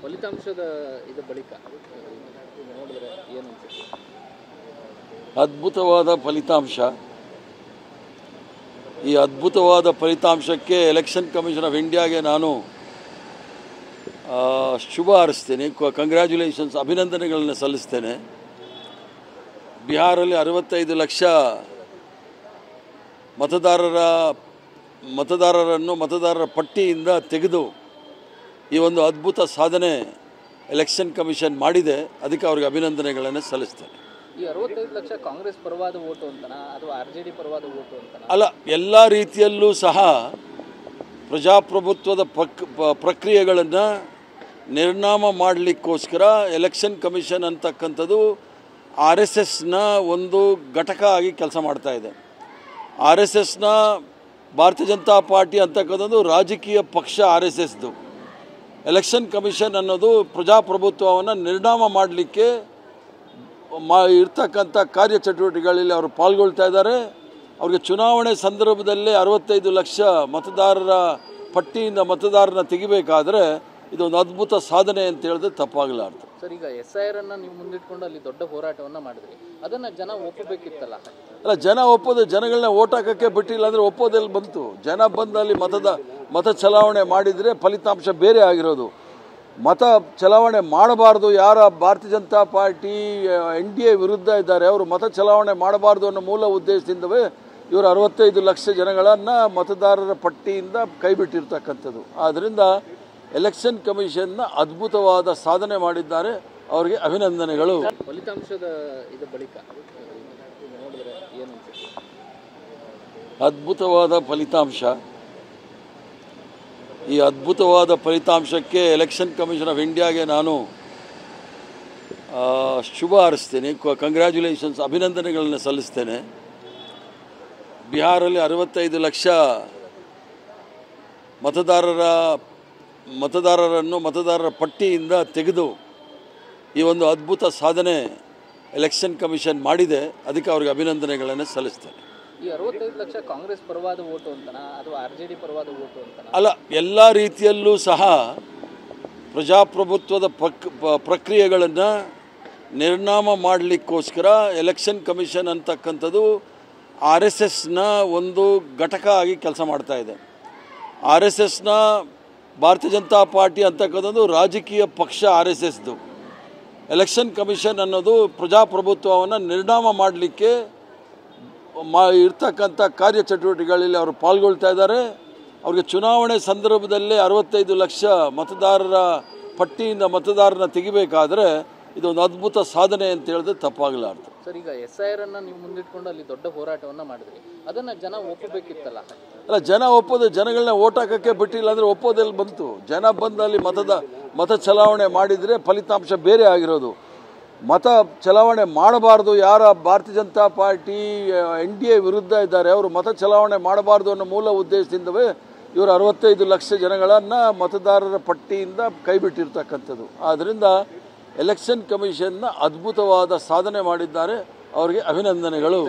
ಫಲಿತಾಂಶದ ಬಳಿಕ ನೋಡಿದ್ರೆ ಏನು ಅನ್ಸುತ್ತೆ? ಅದ್ಭುತವಾದ ಫಲಿತಾಂಶ. ಈ ಅದ್ಭುತವಾದ ಫಲಿತಾಂಶಕ್ಕೆ ಎಲೆಕ್ಷನ್ ಕಮಿಷನ್ ಆಫ್ ಇಂಡಿಯಾಗೆ ನಾನು ಶುಭ ಹಾರೈಸ್ತೇನೆ, ಕಂಗ್ರ್ಯಾಚುಲೇಷನ್ಸ್, ಅಭಿನಂದನೆಗಳನ್ನು ಸಲ್ಲಿಸ್ತೇನೆ. ಬಿಹಾರಲ್ಲಿ 65 ಲಕ್ಷ ಮತದಾರರನ್ನು ಮತದಾರರ ಪಟ್ಟಿಯಿಂದ ತೆಗೆದು ಈ ಒಂದು ಅದ್ಭುತ ಸಾಧನೆ ಎಲೆಕ್ಷನ್ ಕಮಿಷನ್ ಮಾಡಿದೆ. ಅದಕ್ಕೆ ಅವ್ರಿಗೆ ಅಭಿನಂದನೆಗಳನ್ನು ಸಲ್ಲಿಸ್ತೇನೆ. ಈ 65 ಲಕ್ಷ ಕಾಂಗ್ರೆಸ್ ಪರವಾದ ವೋಟು ಅಂತನಾ ಅಥವಾ ಆರ್ಜೆಡಿ ಪರವಾದ ವೋಟು ಅಂತನಾ? ಅಲ್ಲ, ಎಲ್ಲ ರೀತಿಯಲ್ಲೂ ಸಹ ಪ್ರಜಾಪ್ರಭುತ್ವದ ಪ್ರಕ್ರಿಯೆಗಳನ್ನು ನಿರ್ನಾಮ ಮಾಡಲಿಕ್ಕೋಸ್ಕರ ಎಲೆಕ್ಷನ್ ಕಮಿಷನ್ ಅಂತಕ್ಕಂಥದ್ದು RSSನ ಒಂದು ಘಟಕ ಆಗಿ ಕೆಲಸ ಮಾಡ್ತಾ ಇದೆ. RSSನ ಭಾರತೀಯ ಜನತಾ ಪಾರ್ಟಿ ಅಂತಕ್ಕಂಥದ್ದು ರಾಜಕೀಯ ಪಕ್ಷ. RSSದು ಎಲೆಕ್ಷನ್ ಕಮಿಷನ್ ಅನ್ನೋದು ಪ್ರಜಾಪ್ರಭುತ್ವವನ್ನು ನಿರ್ನಾಮ ಮಾಡಲಿಕ್ಕೆ ಇರ್ತಕ್ಕಂಥ ಕಾರ್ಯಚಟುವಟಿಕೆಗಳಲ್ಲಿ ಅವರು ಪಾಲ್ಗೊಳ್ತಾ ಇದ್ದಾರೆ. ಅವ್ರಿಗೆ ಚುನಾವಣೆ ಸಂದರ್ಭದಲ್ಲೇ 65 ಲಕ್ಷ ಮತದಾರರ ಪಟ್ಟಿಯಿಂದ ಮತದಾರನ ತೆಗಿಬೇಕಾದ್ರೆ ಇದೊಂದು ಅದ್ಭುತ ಸಾಧನೆ ಅಂತ ಹೇಳಿದ್ರೆ ತಪ್ಪಾಗಲಾರ್ದು. ಸರ್, ಈಗ SIR ಅನ್ನು ನೀವು ಮುಂದಿಟ್ಕೊಂಡು ಅಲ್ಲಿ ದೊಡ್ಡ ಹೋರಾಟವನ್ನು ಮಾಡಿದ್ರಿ, ಅದನ್ನು ಜನ ಒಪ್ಪಬೇಕಿತ್ತಲ್ಲ? ಅಲ್ಲ, ಜನ ಒಪ್ಪೋದು, ಜನಗಳನ್ನ ಓಟ್ ಹಾಕೋಕ್ಕೆ ಬಿಟ್ಟಿಲ್ಲ ಅಂದರೆ ಒಪ್ಪೋದೆಲ್ಲಿ ಬಂತು? ಜನ ಬಂದು ಅಲ್ಲಿ ಮತ ಚಲಾವಣೆ ಮಾಡಿದರೆ ಫಲಿತಾಂಶ ಬೇರೆ ಆಗಿರೋದು. ಮತ ಚಲಾವಣೆ ಮಾಡಬಾರ್ದು, ಯಾರ ಭಾರತೀಯ ಜನತಾ ಪಾರ್ಟಿ NDA ವಿರುದ್ಧ ಇದ್ದಾರೆ ಅವರು ಮತ ಚಲಾವಣೆ ಮಾಡಬಾರ್ದು ಅನ್ನೋ ಮೂಲ ಉದ್ದೇಶದಿಂದವೇ ಇವರು 65 ಲಕ್ಷ ಜನಗಳನ್ನು ಮತದಾರರ ಪಟ್ಟಿಯಿಂದ ಕೈಬಿಟ್ಟಿರ್ತಕ್ಕಂಥದ್ದು. ಆದ್ದರಿಂದ ಎಲೆಕ್ಷನ್ ಕಮಿಷನ್ನ ಅದ್ಭುತವಾದ ಸಾಧನೆ ಮಾಡಿದ್ದಾರೆ, ಅವರಿಗೆ ಅಭಿನಂದನೆಗಳು. ಫಲಿತಾಂಶದ ಬಳಿಕ ನೋಡಿದ್ರೆ ಏನು ಅನ್ಸುತ್ತೆ? ಅದ್ಭುತವಾದ ಫಲಿತಾಂಶ. ಈ ಅದ್ಭುತವಾದ ಫಲಿತಾಂಶಕ್ಕೆ ಎಲೆಕ್ಷನ್ ಕಮಿಷನ್ ಆಫ್ ಇಂಡಿಯಾಗೆ ನಾನು ಶುಭ ಹಾರೈಸ್ತೇನೆ, ಕಂಗ್ರ್ಯಾಚುಲೇಷನ್ಸ್, ಅಭಿನಂದನೆಗಳನ್ನು ಸಲ್ಲಿಸ್ತೇನೆ. ಬಿಹಾರಲ್ಲಿ 65 ಲಕ್ಷ ಮತದಾರರನ್ನು ಮತದಾರರ ಪಟ್ಟಿಯಿಂದ ತೆಗೆದು ಈ ಒಂದು ಅದ್ಭುತ ಸಾಧನೆ ಎಲೆಕ್ಷನ್ ಕಮಿಷನ್ ಮಾಡಿದೆ. ಅದಕ್ಕೆ ಅವ್ರಿಗೆ ಅಭಿನಂದನೆಗಳನ್ನು ಸಲ್ಲಿಸ್ತೇನೆ. ಈ 65 ಲಕ್ಷ ಕಾಂಗ್ರೆಸ್ ಪರವಾದ ವೋಟು ಅಂತನಾ ಅಥವಾ ಆರ್ಜೆಡಿ ಪರವಾದ ವೋಟು ಅಂತನಾ? ಅಲ್ಲ, ಎಲ್ಲ ರೀತಿಯಲ್ಲೂ ಸಹ ಪ್ರಜಾಪ್ರಭುತ್ವದ ಪ್ರಕ್ರಿಯೆಗಳನ್ನು ನಿರ್ನಾಮ ಮಾಡಲಿಕ್ಕೋಸ್ಕರ ಎಲೆಕ್ಷನ್ ಕಮಿಷನ್ ಅಂತಕ್ಕಂಥದ್ದು RSSನ ಒಂದು ಘಟಕ ಆಗಿ ಕೆಲಸ ಮಾಡ್ತಾ ಇದೆ. RSSನ ಭಾರತೀಯ ಜನತಾ ಪಾರ್ಟಿ ಅಂತಕ್ಕಂಥದ್ದು ರಾಜಕೀಯ ಪಕ್ಷ. RSSದು ಎಲೆಕ್ಷನ್ ಕಮಿಷನ್ ಅನ್ನೋದು ಪ್ರಜಾಪ್ರಭುತ್ವವನ್ನು ನಿರ್ನಾಮ ಮಾಡಲಿಕ್ಕೆ ಇರ್ತಕ್ಕಂಥ ಕಾರ್ಯಚಟುವಟಿಕೆಗಳಲ್ಲಿ ಅವರು ಪಾಲ್ಗೊಳ್ತಾ ಇದ್ದಾರೆ. ಅವ್ರಿಗೆ ಚುನಾವಣೆ ಸಂದರ್ಭದಲ್ಲೇ 65 ಲಕ್ಷ ಮತದಾರರ ಪಟ್ಟಿಯಿಂದ ಮತದಾರನ ತೆಗಿಬೇಕಾದ್ರೆ ಇದೊಂದು ಅದ್ಭುತ ಸಾಧನೆ ಅಂತ ಹೇಳಿದ್ರೆ ತಪ್ಪಾಗಲಾರ್ದು. ಸರ್, ಈಗ SIR ಅನ್ನು ನೀವು ಮುಂದಿಟ್ಕೊಂಡು ಅಲ್ಲಿ ದೊಡ್ಡ ಹೋರಾಟವನ್ನು ಮಾಡಿದ್ರಿ, ಅದನ್ನು ಜನ ಒಪ್ಪಬೇಕಿತ್ತಲ್ಲ? ಅಲ್ಲ, ಜನ ಒಪ್ಪೋದು, ಜನಗಳನ್ನ ಓಟ್ ಹಾಕೋಕ್ಕೆ ಬಿಟ್ಟಿಲ್ಲ ಅಂದರೆ ಒಪ್ಪೋದೆಲ್ಲಿ ಬಂತು? ಜನ ಬಂದು ಅಲ್ಲಿ ಮತ ಚಲಾವಣೆ ಮಾಡಿದರೆ ಫಲಿತಾಂಶ ಬೇರೆ ಆಗಿರೋದು. ಮತ ಚಲಾವಣೆ ಮಾಡಬಾರ್ದು, ಯಾರ ಭಾರತೀಯ ಜನತಾ ಪಾರ್ಟಿ NDA ವಿರುದ್ಧ ಇದ್ದಾರೆ ಅವರು ಮತ ಚಲಾವಣೆ ಮಾಡಬಾರ್ದು ಅನ್ನೋ ಮೂಲ ಉದ್ದೇಶದಿಂದವೇ ಇವರು 65 ಲಕ್ಷ ಜನಗಳನ್ನು ಮತದಾರರ ಪಟ್ಟಿಯಿಂದ ಕೈಬಿಟ್ಟಿರ್ತಕ್ಕಂಥದ್ದು. ಆದ್ದರಿಂದ ಎಲೆಕ್ಷನ್ ಕಮಿಷನ್ನ ಅದ್ಭುತವಾದ ಸಾಧನೆ ಮಾಡಿದ್ದಾರೆ, ಅವರಿಗೆ ಅಭಿನಂದನೆಗಳು.